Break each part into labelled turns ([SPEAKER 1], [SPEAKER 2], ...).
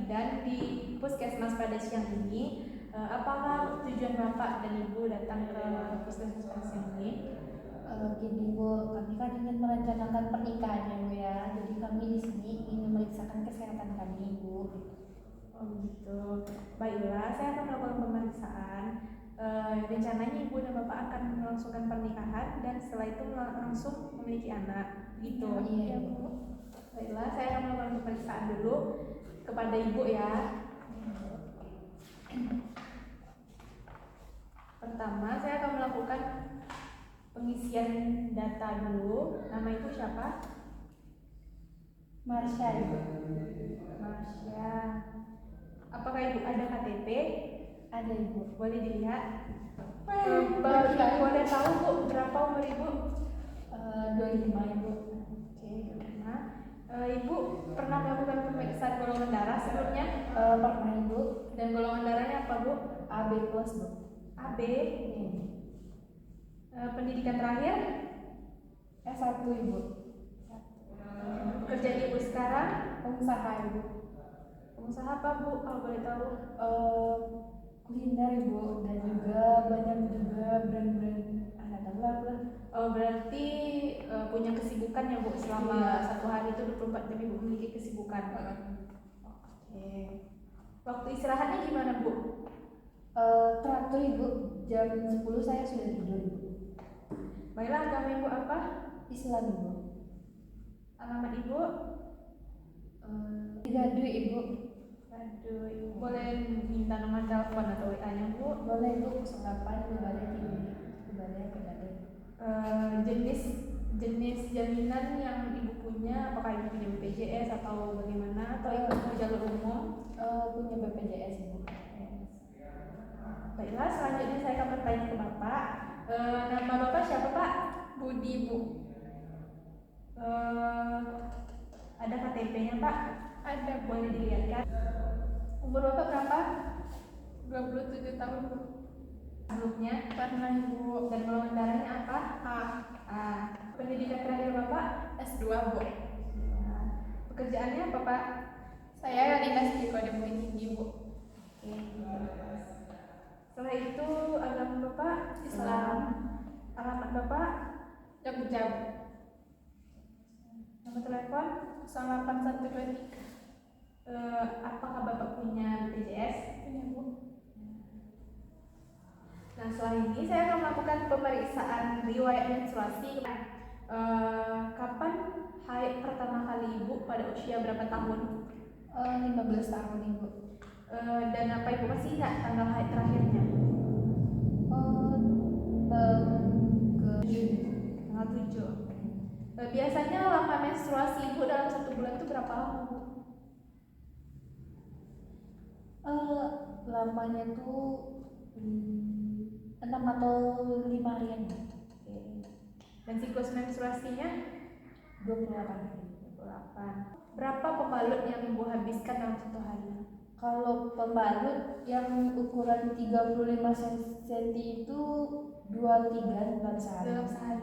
[SPEAKER 1] bidan di Puskesmas pada siang ini. Apakah tujuan Bapak dan Ibu datang ke Puskesmas siang ini?
[SPEAKER 2] Gini Bu, kami kan ingin merencanakan pernikahan ya Bu ya. Jadi kami di sini ingin memeriksakan kesehatan kami Bu.
[SPEAKER 1] Oh gitu. Baiklah, saya akan melakukan pemeriksaan. Rencananya Ibu dan Bapak akan melangsungkan pernikahan dan setelah itu langsung memiliki anak. Gitu.
[SPEAKER 2] Iya Bu.
[SPEAKER 1] Baiklah, saya akan melakukan pemeriksaan dulu kepada Ibu ya. Pertama, saya akan melakukan pengisian data dulu. Nama Ibu siapa?
[SPEAKER 2] Marsha Ibu.
[SPEAKER 1] Marsha. Apakah Ibu ada KTP?
[SPEAKER 2] Ada Ibu.
[SPEAKER 1] Boleh dilihat? Boleh tahu Bu, berapa umur Ibu?
[SPEAKER 2] 25 Ibu.
[SPEAKER 1] Oke, 25. Ibu pernah melakukan pemeriksaan golongan darah sebelumnya?
[SPEAKER 2] Pernah Ibu.
[SPEAKER 1] Dan golongan darahnya apa Bu?
[SPEAKER 2] AB plus Bu.
[SPEAKER 1] AB.
[SPEAKER 2] Iya.
[SPEAKER 1] Pendidikan terakhir?
[SPEAKER 2] S1 Ibu.
[SPEAKER 1] Pekerjaan Ibu sekarang?
[SPEAKER 2] Pengusaha Ibu.
[SPEAKER 1] Pengusaha apa Bu, kalau boleh tahu?
[SPEAKER 2] Kuliner Ibu, dan juga banyak juga brand-brand anak dalam lah.
[SPEAKER 1] Oh, berarti punya kesibukan ya Bu, selama satu hari itu 24 jam Ibu memiliki kesibukan. Oke. Waktu istirahatnya gimana Bu?
[SPEAKER 2] Teratur Ibu, jam 10 saya sudah tidur Ibu.
[SPEAKER 1] Baiklah, agama Ibu apa?
[SPEAKER 2] Islam Ibu.
[SPEAKER 1] Alamat Ibu?
[SPEAKER 2] Gadu Ibu.
[SPEAKER 1] Aduh, Ibu boleh minta nomor telepon atau WA-nya Bu?
[SPEAKER 2] Boleh Ibu, 08 Ibu balik Ibu.
[SPEAKER 1] Jenis jaminan yang Ibu punya, apakah Ibu punya BPJS atau bagaimana, atau Ibu punya jalur umum?
[SPEAKER 2] Punya BPJS Ibu.
[SPEAKER 1] Baiklah, selanjutnya saya akan bertanya ke Bapak. Nama Bapak siapa Pak?
[SPEAKER 3] Budi Bu.
[SPEAKER 1] Ada KTP-nya Pak?
[SPEAKER 3] Ada Bu.
[SPEAKER 1] Boleh dilihatkan? Umur Bapak berapa?
[SPEAKER 3] 27 tahun Bu.
[SPEAKER 1] Sebelumnya?
[SPEAKER 3] Pernah Bu.
[SPEAKER 1] Dan golongan darahnya apa?
[SPEAKER 3] A.
[SPEAKER 1] Pendidikan terakhir Bapak?
[SPEAKER 3] S2 Bu.
[SPEAKER 1] Pekerjaannya apa Pak?
[SPEAKER 3] Saya dinas di Kode Bukit Tinggi Bu.
[SPEAKER 1] Oke. Setelah itu agama Bapak?
[SPEAKER 3] Islam.
[SPEAKER 1] Alamat Bapak?
[SPEAKER 3] Jogja Bu.
[SPEAKER 1] Nomor telepon?
[SPEAKER 3] 08123.
[SPEAKER 1] Apakah Bapak punya BPJS?
[SPEAKER 3] Punya Bu.
[SPEAKER 1] Nah, setelah ini saya akan melakukan pemeriksaan riwayat menstruasi. Kapan haid pertama kali Ibu, pada usia berapa tahun?
[SPEAKER 2] 15 tahun Ibu.
[SPEAKER 1] Dan apa Ibu masih ingat tanggal haid terakhirnya? Tanggal 7. Biasanya lama menstruasi Ibu dalam 1 bulan itu berapa lama Bu?
[SPEAKER 2] Lamanya tuh 6 atau 5 harian.
[SPEAKER 1] Dan siklus menstruasinya?
[SPEAKER 2] 28.
[SPEAKER 1] Berapa pembalut yang Ibu habiskan dalam 1 hari?
[SPEAKER 2] Kalau pembalut yang ukuran 35 cm itu 2-3 dalam sehari.
[SPEAKER 1] Dalam sehari.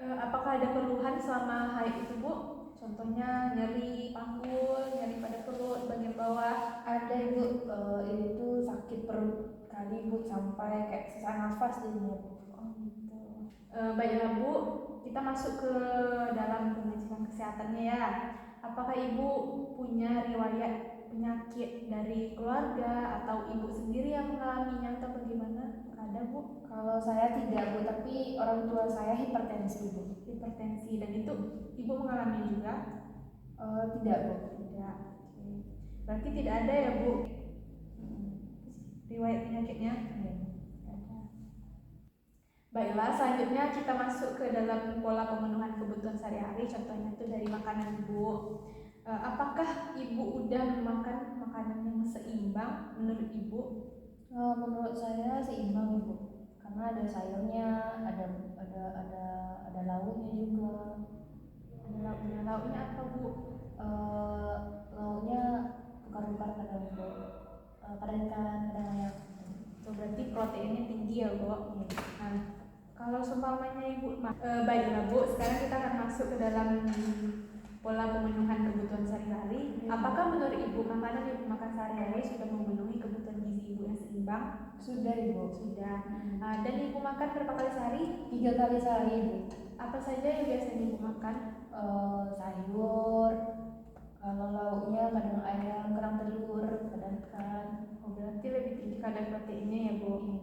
[SPEAKER 1] Apakah ada keluhan selama haid itu Bu? Contohnya nyeri panggul, nyeri pada perut, bagian bawah?
[SPEAKER 2] Ada Ibu, ini tuh sakit perut kali Bu, sampai kayak sesak nafas jadinya Bu.
[SPEAKER 1] Oh gitu. Baiklah Bu, kita masuk ke dalam pengecekan kesehatannya ya. Apakah Ibu punya riwayat penyakit dari keluarga atau Ibu sendiri yang mengalaminya atau bagaimana? Ada Bu?
[SPEAKER 2] Kalau saya tidak Bu, tapi orang tua saya hipertensi Bu.
[SPEAKER 1] Hipertensi, dan itu Ibu mengalami juga?
[SPEAKER 2] Tidak Bu.
[SPEAKER 1] Tidak. Berarti tidak ada ya Bu riwayat penyakitnya? Ada. Baiklah, selanjutnya kita masuk ke dalam pola pemenuhan kebutuhan sehari-hari. Contohnya itu dari makanan Ibu. Apakah Ibu udah makan makanan yang seimbang menurut Ibu?
[SPEAKER 2] Menurut saya seimbang Ibu, karena ada sayurnya, ada lauknya juga.
[SPEAKER 1] Lauknya apa Bu?
[SPEAKER 2] Lauknya tukar-tukar, kadang Bu, kadang ikan, kadang ayam.
[SPEAKER 1] Itu berarti proteinnya tinggi ya Bu. Nah, kalau seumpamanya Ibu baiklah Bu, sekarang kita akan masuk ke dalam pola pemenuhan kebutuhan sehari-hari. Apakah menurut ibu makanan yang ibu makan sehari-hari sudah memenuhi kebutuhan gizi ibu yang seimbang?
[SPEAKER 2] Sudah ibu.
[SPEAKER 1] Sudah. Dan ibu makan berapa kali sehari?
[SPEAKER 2] 3 kali sehari ibu.
[SPEAKER 1] Apa saja yang biasanya ibu makan?
[SPEAKER 2] Sayur, kalau lauknya kadang ayam, kadang telur, kadang ikan.
[SPEAKER 1] Oh, berarti lebih tinggi kadar proteinnya ya bu.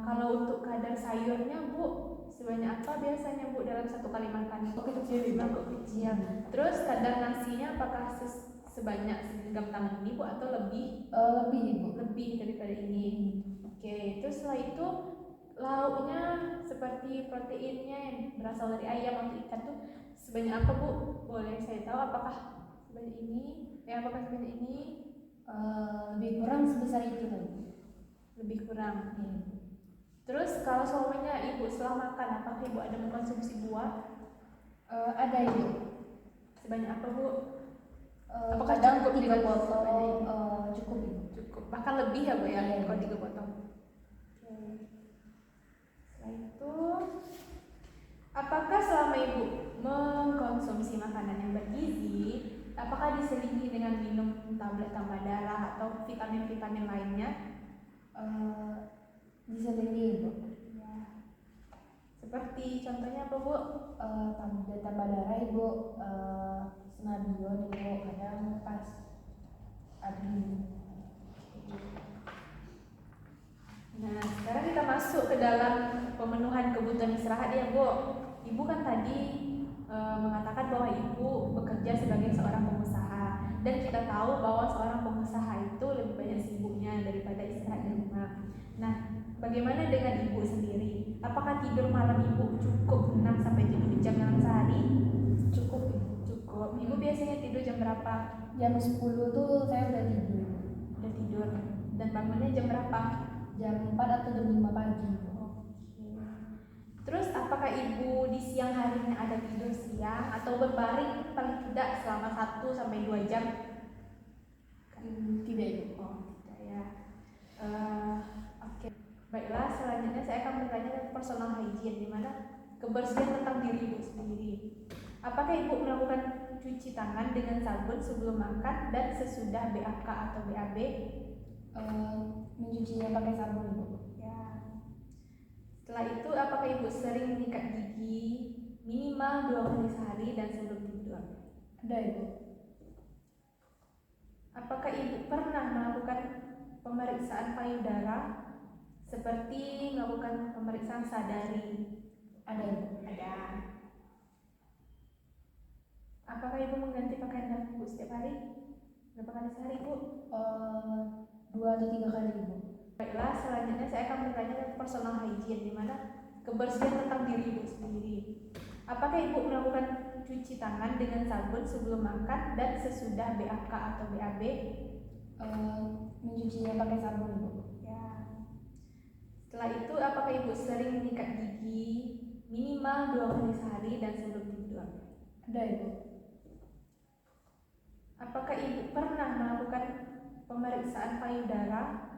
[SPEAKER 1] Kalau untuk kadar sayurnya bu, sebanyak apa biasanya bu dalam satu kali makan?
[SPEAKER 2] Mangkok kecil ibu.
[SPEAKER 1] Mangkok kecil. Terus kadar nasinya apakah sebanyak segenggam tangan ini bu atau lebih?
[SPEAKER 2] Lebih ibu.
[SPEAKER 1] Lebih daripada ini. Oke, terus setelah itu lauknya seperti proteinnya yang berasal dari ayam atau ikan tuh sebanyak apa bu? Boleh saya tahu apakah sebanyak ini? Apakah sebanyak ini?
[SPEAKER 2] Lebih kurang sebesar itu lagi.
[SPEAKER 1] Lebih kurang. Terus kalau semuanya ibu setelah makan, apakah ibu ada mengkonsumsi buah?
[SPEAKER 2] Ada ibu.
[SPEAKER 1] Sebanyak apa bu?
[SPEAKER 2] Apakah
[SPEAKER 1] kadang
[SPEAKER 2] cukup 3
[SPEAKER 1] dengan
[SPEAKER 2] potong?
[SPEAKER 1] sebanyak
[SPEAKER 2] Cukup ibu.
[SPEAKER 1] Cukup. Bahkan lebih ya bu ya,
[SPEAKER 2] Iya.
[SPEAKER 1] kalau 3 potong. Oke. Setelah itu, apakah selama ibu mengkonsumsi makanan yang bergizi, apakah diselingi dengan minum tablet tambah darah atau vitamin-vitamin lainnya?
[SPEAKER 2] Diselingi ibu.
[SPEAKER 1] Ya. Seperti contohnya apa bu?
[SPEAKER 2] Tambah darah ibu. Senabion ibu. Kadang pas admin.
[SPEAKER 1] Nah, sekarang kita masuk ke dalam pemenuhan kebutuhan istirahat ya bu. Ibu kan tadi mengatakan bahwa ibu bekerja sebagai seorang pengusaha, dan kita tahu bahwa seorang pengusaha itu lebih banyak sibuknya daripada istirahat di rumah. Nah, bagaimana dengan ibu sendiri? Apakah tidur malam ibu cukup 6-7 jam dalam sehari?
[SPEAKER 2] Cukup ibu.
[SPEAKER 1] Cukup. Ibu biasanya tidur jam berapa?
[SPEAKER 2] Jam 10 tuh saya udah tidur.
[SPEAKER 1] Udah tidur. Dan bangunnya jam berapa?
[SPEAKER 2] Jam 4 atau jam 5 pagi.
[SPEAKER 1] Terus apakah ibu di siang harinya ada tidur siang atau berbaring paling tidak selama 1-2 jam?
[SPEAKER 2] Tidak ibu.
[SPEAKER 1] Oh, tidak ya. Oke. Baiklah, selanjutnya saya akan bertanya tentang personal hygiene, di mana kebersihan tentang diri ibu sendiri. Apakah ibu melakukan cuci tangan dengan sabun sebelum makan dan sesudah BAK atau BAB?
[SPEAKER 2] Mencucinya pakai sabun ibu.
[SPEAKER 1] Ya. Setelah itu, apakah ibu sering menyikat gigi minimal 2 kali sehari dan sebelum tidur?
[SPEAKER 2] Ada ibu.
[SPEAKER 1] Apakah ibu pernah melakukan pemeriksaan payudara seperti melakukan pemeriksaan sadari?
[SPEAKER 2] Ada ibu.
[SPEAKER 1] Ada. Apakah ibu mengganti pakaian dalam ibu setiap hari? Berapa kali sehari ibu?
[SPEAKER 2] 2 atau 3 kali ibu.
[SPEAKER 1] Baiklah, selanjutnya saya akan bertanya tentang personal hygiene, di mana kebersihan tentang diri ibu sendiri. Apakah ibu melakukan cuci tangan dengan sabun sebelum makan dan sesudah BAK atau BAB?
[SPEAKER 2] Mencucinya pakai sabun ibu.
[SPEAKER 1] Ya. Setelah itu, apakah ibu sering menyikat gigi minimal 2 kali sehari dan sebelum tidur?
[SPEAKER 2] Ada ibu.
[SPEAKER 1] Apakah ibu pernah melakukan pemeriksaan payudara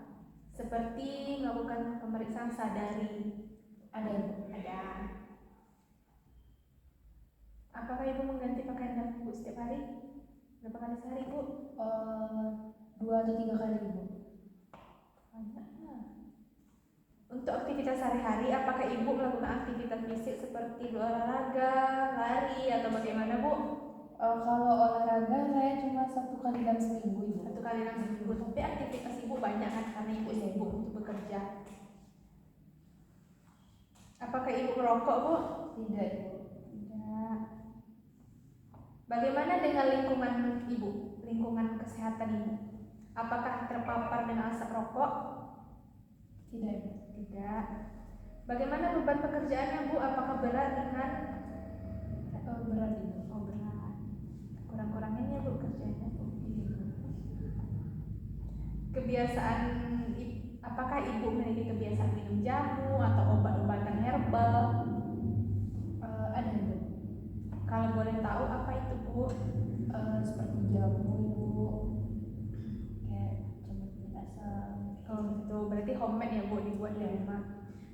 [SPEAKER 1] seperti melakukan pemeriksaan sadari?
[SPEAKER 2] Ada ibu.
[SPEAKER 1] Ada. Apakah ibu mengganti pakaian dalam ibu setiap hari? Berapa kali sehari ibu?
[SPEAKER 2] 2 atau 3 kali ibu.
[SPEAKER 1] Banyak. Untuk aktivitas sehari-hari, apakah ibu melakukan aktivitas fisik seperti olahraga, lari, atau bagaimana bu?
[SPEAKER 2] Kalau olahraga saya cuma 1 kali dalam seminggu ibu.
[SPEAKER 1] 1 kali dalam seminggu. Tapi aktivitas ibu banyak kan karena ibu sibuk untuk bekerja. Apakah ibu merokok bu?
[SPEAKER 2] Tidak ibu.
[SPEAKER 1] Tidak. Bagaimana dengan lingkungan ibu? Lingkungan kesehatan ibu? Apakah terpapar dengan asap rokok?
[SPEAKER 2] Tidak ibu.
[SPEAKER 1] Tidak. Bagaimana beban pekerjaannya bu? Apakah berat, ringan?
[SPEAKER 2] Berat ibu.
[SPEAKER 1] Oh, berat. Kurang-kurangin ya bu kerjanya bu. Kebiasaan, apakah ibu memiliki kebiasaan minum jamu atau obat-obatan herbal?
[SPEAKER 2] Ada ibu.
[SPEAKER 1] Kalau boleh tahu apa itu bu?
[SPEAKER 2] Seperti jamu ibu. Kayak jamu asam.
[SPEAKER 1] Oh gitu, berarti homemade ya bu, dibuat di rumah.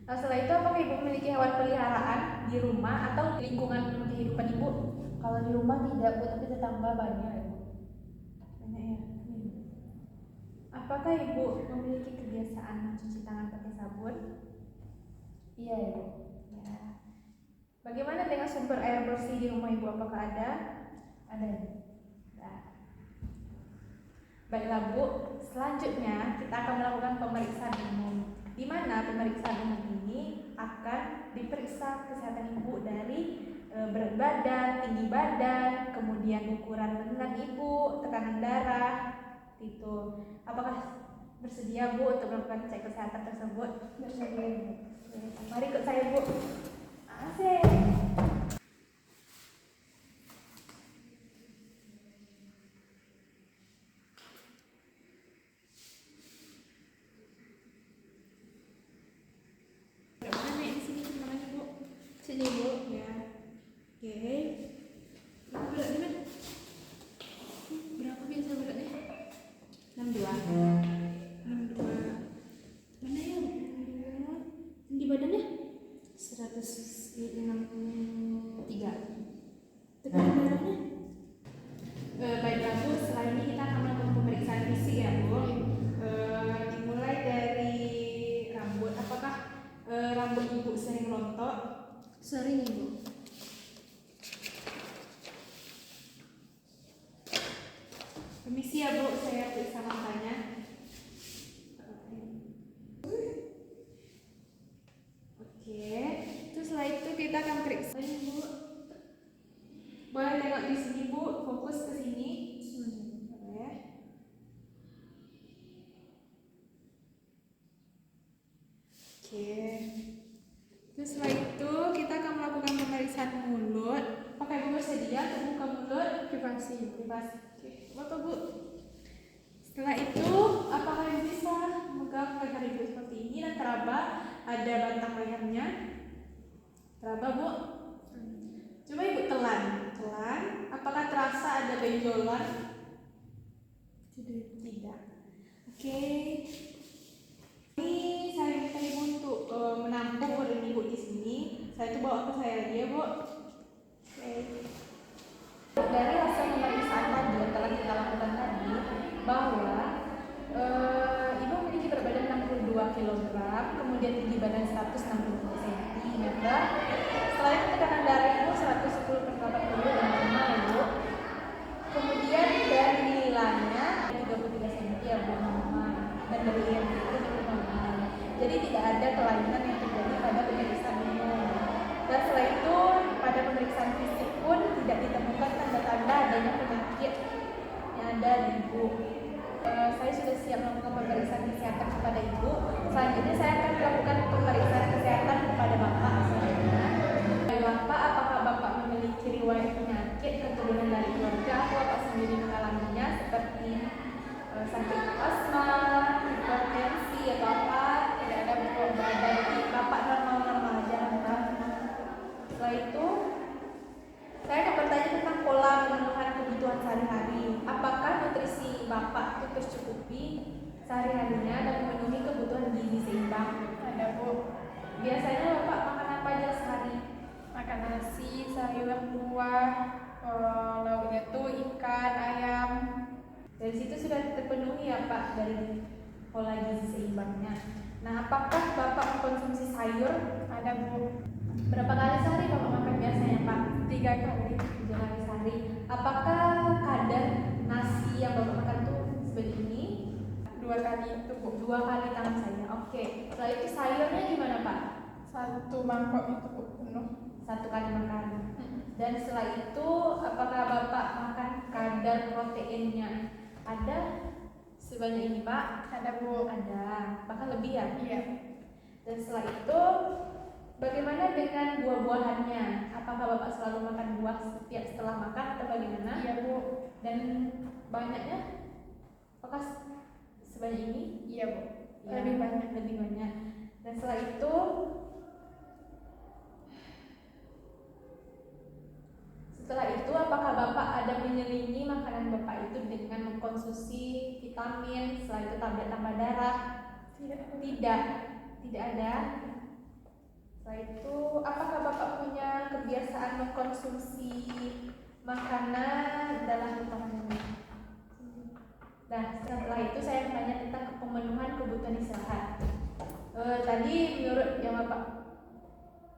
[SPEAKER 1] Nah setelah itu, apakah ibu memiliki hewan peliharaan di rumah atau di lingkungan kehidupan ibu?
[SPEAKER 2] Kalau di rumah tidak Bu, tapi tetangga banyak ya Bu.
[SPEAKER 1] Banyak ya. Apakah ibu memiliki kebiasaan mencuci tangan pakai sabun?
[SPEAKER 2] Iya ya Bu.
[SPEAKER 1] Ya. Bagaimana dengan sumber air bersih di rumah ibu? Apakah ada?
[SPEAKER 2] Ada ya Bu.
[SPEAKER 1] Nah, baiklah Bu, selanjutnya kita akan melakukan pemeriksaan umum, di mana pemeriksaan umum ini akan diperiksa kesehatan ibu dari berat badan, tinggi badan, kemudian ukuran benar ibu, tekanan darah, itu. Apakah bersedia Bu untuk melakukan cek kesehatan tersebut?
[SPEAKER 2] Bersedia ya Bu.
[SPEAKER 1] Mari ikut saya Bu. Asik. Berapa naik di sini namanya Bu?
[SPEAKER 3] Sini Bu.
[SPEAKER 1] Ya. Oke. Berapa beratnya Man? Berapa biasa beratnya? 62. 62. Mana ya? 62. Tinggi badannya? 163. Tekanan darahnya? Baiklah Bu, setelah ini kita akan melakukan pemeriksaan fisik ya Bu. Dimulai dari rambut. Apakah rambut ibu sering rontok?
[SPEAKER 2] Sering Ibu.
[SPEAKER 1] Permisi ya Bu, saya periksa matanya. Oke, terus setelah itu kita akan periksa ini Bu. Boleh tengok di sini Bu, fokus ke sini. Boleh. Oke. Terus setelah itu kita akan melakukan pemeriksaan mulut. Apakah Ibu bersedia untuk buka mulut?
[SPEAKER 3] Privasi.
[SPEAKER 1] Bebas. Oke, foto Bu. Setelah itu, apakah Ibu bisa memegang leher Ibu seperti ini dan teraba ada batang lehernya? Teraba Bu? Coba Ibu telan. Apakah terasa ada benjolan? Tidak. Oke. Ini saya minta Ibu untuk menampung urin Ibu di sini. Saya itu bawa ke saya lagi ya Bu. Oke.
[SPEAKER 2] Dari hasil pemeriksaan tadi yang telah kita lakukan tadi bahwa Ibu memiliki berat badan 62 kg, kemudian tinggi badan 160 cm. Setelah itu tekanan darah Ibu 110/80 dan normal Ibu. Kemudian dari nilainya 33 cm ya Bu, normal. Dan dari IMC itu juga normal. Jadi tidak ada kelainan yang terjadi pada pemeriksaan umum. Dan setelah itu pada pemeriksaan fisik pun tidak ditemukan tanda-tanda adanya penyakit yang ada di Ibu. Saya sudah siap melakukan pemeriksaan kesehatan kepada Ibu. Selanjutnya saya akan melakukan pemeriksaan kesehatan kepada Bapak selanjutnya. Bapak, apakah Bapak memiliki riwayat penyakit keturunan dari keluarga atau Bapak sendiri mengalaminya seperti sakit asma, hipertensi atau apa? Tidak ada berarti Bapak normal-normal aja Bapak. Setelah itu saya akan bertanya tentang pola pemenuhan kebutuhan sehari-hari. Apakah nutrisi Bapak itu tercukupi sehari-harinya dan memenuhi kebutuhan gizi seimbang?
[SPEAKER 3] Ada Bu.
[SPEAKER 1] Biasanya Bapak makan apa aja sehari?
[SPEAKER 3] Makan nasi, sayur, buah, lauknya tuh ikan, ayam.
[SPEAKER 1] Dari situ sudah terpenuhi ya Pak dari pola gizi seimbangnya. Nah, apakah Bapak mengkonsumsi sayur?
[SPEAKER 3] Ada Bu.
[SPEAKER 1] Berapa kali sehari Bapak makan biasanya Pak?
[SPEAKER 3] 3 kali.
[SPEAKER 1] 3 kali sehari. Apakah kadar nasi yang Bapak makan tuh seperti ini?
[SPEAKER 3] 2 kali itu Bu.
[SPEAKER 1] 2 kali tangan saya. Oke. Setelah itu sayurnya gimana Pak?
[SPEAKER 3] 1 mangkok itu Bu, penuh.
[SPEAKER 1] 1 kali makan. Dan setelah itu apakah Bapak makan kadar proteinnya? Ada sebanyak ini Pak?
[SPEAKER 3] Ada Bu.
[SPEAKER 1] Ada. Bahkan lebih ya?
[SPEAKER 3] Iya.
[SPEAKER 1] Dan setelah itu bagaimana dengan buah-buahannya? Apakah Bapak selalu makan buah setiap setelah makan atau bagaimana?
[SPEAKER 3] Iya Bu.
[SPEAKER 1] Dan banyaknya? Apakah sebanyak ini?
[SPEAKER 3] Iya Bu.
[SPEAKER 1] Ya,
[SPEAKER 3] Lebih banyak.
[SPEAKER 1] lebih banyak. Dan setelah itu apakah Bapak ada menyelingi makanan Bapak itu dengan mengkonsumsi vitamin, setelah itu tablet tambah darah? Tidak ada. Setelah itu apakah Bapak punya kebiasaan mengkonsumsi makanan adalah makanan. Nah, setelah itu saya tanya tentang pemenuhan kebutuhan istirahat. Tadi menurut yang Bapak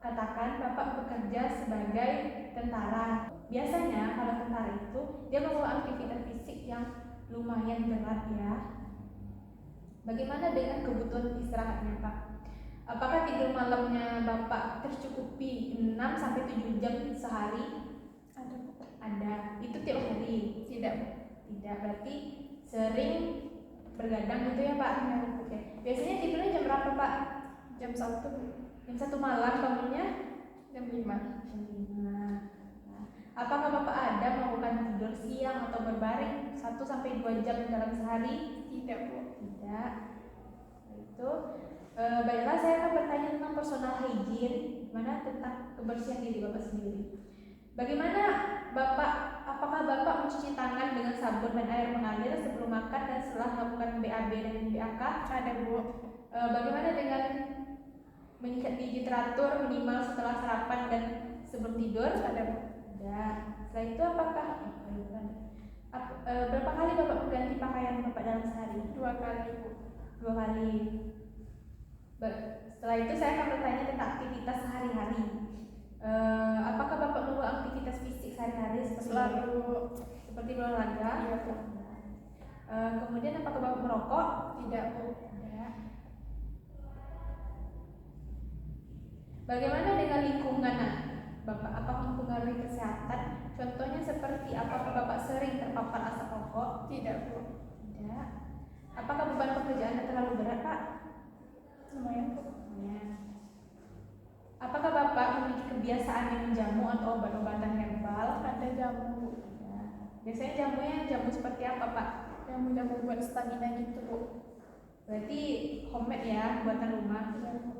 [SPEAKER 1] katakan, Bapak bekerja sebagai tentara. Biasanya kalau tentara itu dia membawa aktivitas fisik yang lumayan berat ya. Bagaimana dengan kebutuhan istirahatnya, Pak? Apakah tidur malamnya Bapak tercukupi 6 sampai 7 jam sehari? Ada. Itu tiap hari?
[SPEAKER 3] Tidak.
[SPEAKER 1] Tidak. Berarti sering bergadang gitu ya, Pak? Oke. Biasanya tidurnya jam berapa, Pak?
[SPEAKER 3] Jam 1,
[SPEAKER 1] Jam 1 malam, bangunnya
[SPEAKER 3] jam 5.
[SPEAKER 1] jam 5. Nah, apakah Bapak ada melakukan tidur siang atau berbaring 1 sampai 2 jam dalam sehari?
[SPEAKER 3] Tidak, Bu.
[SPEAKER 1] Tidak. Itu baiklah, saya akan bertanya tentang personal hygiene, mana tentang kebersihan diri Bapak sendiri. Bagaimana Bapak, apakah Bapak mencuci tangan dengan sabun dan air mengalir sebelum makan dan setelah melakukan BAB dan BAK?
[SPEAKER 3] Ada, Bu.
[SPEAKER 1] Bagaimana dengan menyikat gigi teratur minimal setelah sarapan dan sebelum tidur?
[SPEAKER 3] Ada, Bu.
[SPEAKER 1] Ada. Setelah itu apakah berapa kali Bapak mengganti pakaian Bapak dalam sehari?
[SPEAKER 3] 2 kali, Bu.
[SPEAKER 1] 2 kali. Setelah itu saya akan bertanya tentang aktivitas sehari-hari. Apakah Bapak membuat aktivitas fisik sehari-hari seperti berolahraga?
[SPEAKER 3] Iya, Bu.
[SPEAKER 1] Kemudian apakah Bapak merokok?
[SPEAKER 3] Tidak, Bu.
[SPEAKER 1] Tidak. Bagaimana dengan lingkungan Bapak? Apakah mempengaruhi kesehatan? Contohnya seperti apakah Bapak sering terpapar asap rokok?
[SPEAKER 3] Tidak, Bu.
[SPEAKER 1] Tidak. Apakah beban pekerjaan terlalu berat, Pak?
[SPEAKER 3] Lumayan, Bu.
[SPEAKER 1] Ya. Apakah Bapak memiliki kebiasaan yang menjamu atau obat-obatan herbal?
[SPEAKER 3] Ada jamu, Bu.
[SPEAKER 1] Ya. Biasanya jamunya jamu seperti apa, Pak?
[SPEAKER 3] Jamu-jamu buat stamina gitu, Bu.
[SPEAKER 1] Berarti homemade ya, buatan rumah.
[SPEAKER 3] Iya, Bu.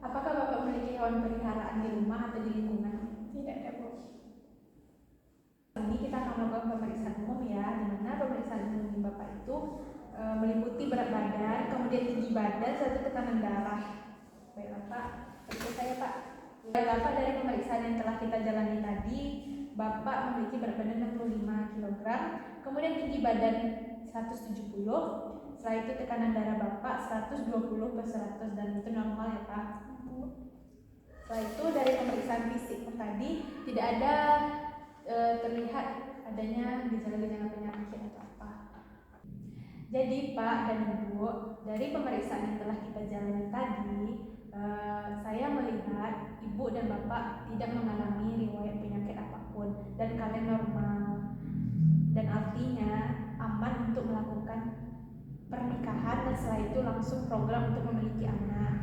[SPEAKER 1] Apakah Bapak memiliki hewan peliharaan di rumah atau di lingkungan?
[SPEAKER 3] Tidak ada, Bu.
[SPEAKER 1] Ini kita akan melakukan pemeriksaan umum ya, di mana pemeriksaan umum Bapak itu meliputi berat badan, kemudian tinggi badan, serta tekanan darah. Baiklah, Pak. Ikut saya, Pak. Bapak, dari pemeriksaan yang telah kita jalani tadi, Bapak memiliki berat badan 65 kg, kemudian tinggi badan 170. Setelah itu tekanan darah Bapak 120/100 dan itu normal ya, Pak. Setelah itu dari pemeriksaan fisik tadi tidak ada terlihat adanya gejala-gejala penyakit atau apa. Jadi Pak dan Ibu, dari pemeriksaan yang telah kita jalani tadi, saya melihat Ibu dan Bapak tidak mengalami riwayat penyakit apapun dan kalian normal, dan artinya aman untuk melakukan pernikahan dan setelah itu langsung program untuk memiliki anak.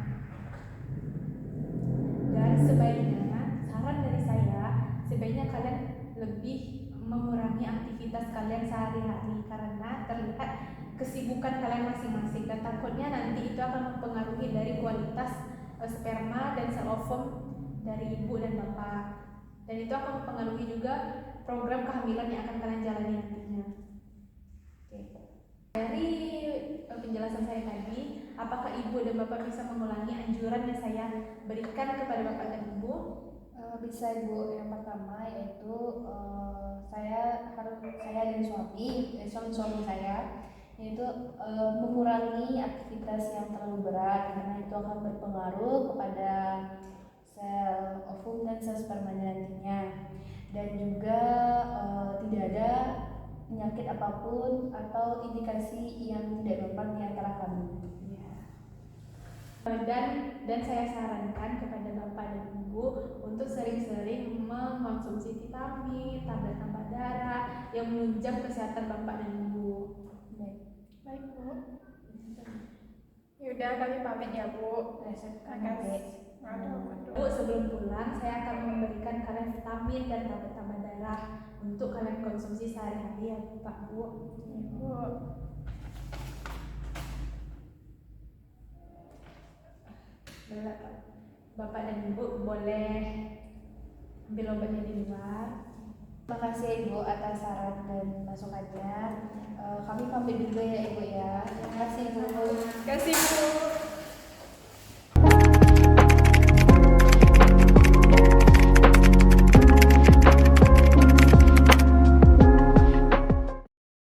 [SPEAKER 1] Dan sebaiknya, saran dari saya, sebaiknya kalian lebih mengurangi aktivitas kalian sehari-hari karena terlihat kesibukan kalian masing-masing dan takutnya nanti itu akan mempengaruhi dari kualitas sperma dan sel ovum dari ibu dan bapak, dan itu akan mempengaruhi juga program kehamilan yang akan kalian jalani nantinya. Oke. Dari penjelasan saya tadi, apakah ibu dan bapak bisa mengulangi anjuran yang saya berikan kepada bapak dan ibu?
[SPEAKER 4] Bisa, Ibu. Yang pertama yaitu saya dan suami saya yaitu mengurangi aktivitas yang terlalu berat karena itu akan berpengaruh kepada sel ovum dan sel spermanya nantinya, dan juga tidak ada penyakit apapun atau indikasi yang tidak mempan di antara kami.
[SPEAKER 1] Dan saya sarankan kepada bapak dan ibu untuk sering-sering mengkonsumsi vitamin, tablet tambah darah yang menunjang kesehatan bapak dan ibu.
[SPEAKER 3] Baik, Bu. Yaudah, kami pamit ya, Bu.
[SPEAKER 1] Bu, sebelum pulang saya akan memberikan kalian vitamin dan tablet tambah darah untuk kalian konsumsi sehari-hari ya Pak, Bu.
[SPEAKER 3] Bu.
[SPEAKER 1] Bapak dan Ibu boleh ambil obatnya di luar.
[SPEAKER 4] Terima kasih ya, Ibu, atas saran dan masukannya. Kami pamit dulu ya, Ibu ya. Terima kasih, Bu.
[SPEAKER 3] Terima kasih, Bu.